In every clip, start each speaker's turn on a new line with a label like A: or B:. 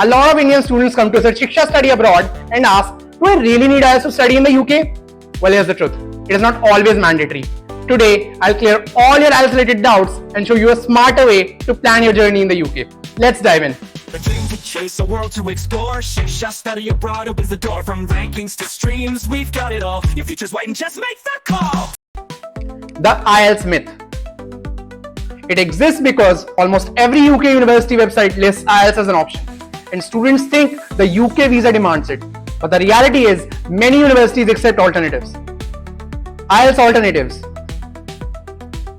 A: A lot of Indian students come to us at Shiksha Study Abroad and ask, do I really need IELTS to study in the UK? Well, here's the truth. It is not always mandatory. Today, I'll clear all your IELTS related doubts and show you a smarter way to plan your journey in the UK. Let's dive in.
B: A dream to chase, a world to explore. Shiksha Study Abroad opens the door. From rankings to streams, we've got it all. Your future's waiting, just make the call.
A: The IELTS myth. It exists because almost every UK university website lists IELTS as an option, and students think the UK visa demands it. But the reality is, many universities accept alternatives. IELTS alternatives.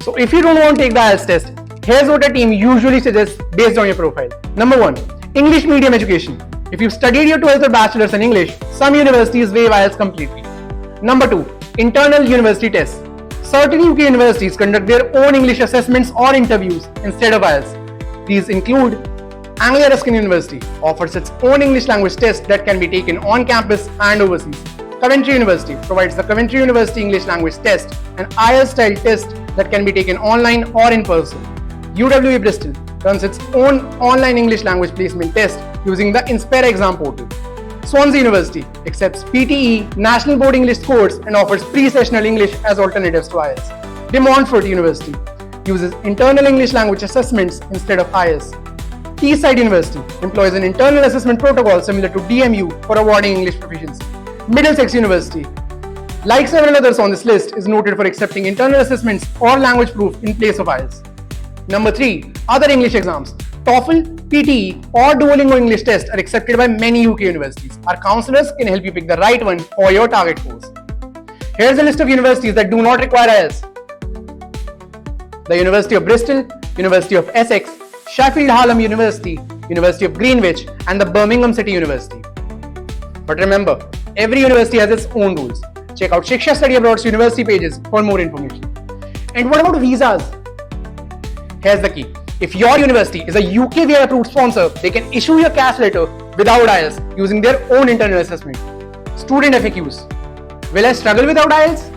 A: So if you don't want to take the IELTS test, here's what a team usually suggests based on your profile. Number 1. English medium education. If you've studied your 12th or bachelor's in English, some universities waive IELTS completely. Number 2. Internal university tests. Certain UK universities conduct their own English assessments or interviews instead of IELTS. These include Anglia Ruskin University offers its own English language test that can be taken on campus and overseas. Coventry University provides the Coventry University English language test, an IELTS-style test that can be taken online or in person. UWE Bristol runs its own online English language placement test using the Inspera exam portal. Swansea University accepts PTE, National Board English scores, and offers pre-sessional English as alternatives to IELTS. De Montfort University uses internal English language assessments instead of IELTS. Teesside University employs an internal assessment protocol similar to DMU for awarding English proficiency. Middlesex University, like several others on this list, is noted for accepting internal assessments or language proof in place of IELTS. Number 3. Other English exams. TOEFL, PTE or Duolingo English tests are accepted by many UK universities. Our counselors can help you pick the right one for your target course. Here's a list of universities that do not require IELTS. The University of Bristol, University of Essex, Sheffield Hallam University, University of Greenwich, and the Birmingham City University. But remember, every university has its own rules. Check out Shiksha Study Abroad's university pages for more information. And what about visas? Here's the key. If your university is a UK VA approved sponsor, they can issue your cash letter without IELTS using their own internal assessment. Student FAQs. Will I struggle without IELTS?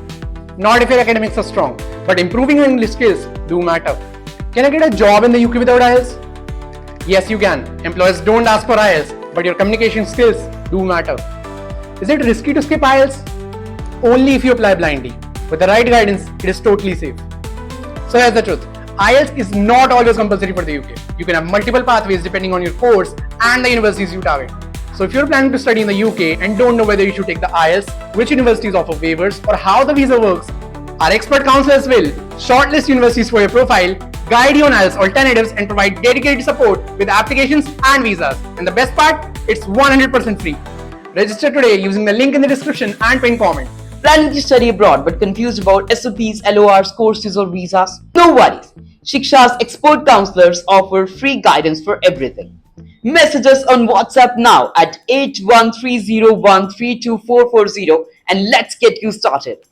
A: Not if your academics are strong, but improving your English skills do matter. Can I get a job in the UK without IELTS? Yes, you can. Employers don't ask for IELTS, but your communication skills do matter. Is it risky to skip IELTS? Only if you apply blindly. With the right guidance, it is totally safe. So here's the truth. IELTS is not always compulsory for the UK. You can have multiple pathways depending on your course and the universities you target. So if you're planning to study in the UK and don't know whether you should take the IELTS, which universities offer waivers, or how the visa works, our expert counselors will shortlist universities for your profile, guide you on IELTS alternatives, and provide dedicated support with applications and visas. And the best part, it's 100% free. Register today using the link in the description and pinned comment.
C: Planning to study abroad but confused about SOPs, LORs, courses or visas? No worries. Shiksha's expert counselors offer free guidance for everything. Message us on WhatsApp now at 8130132440 and let's get you started.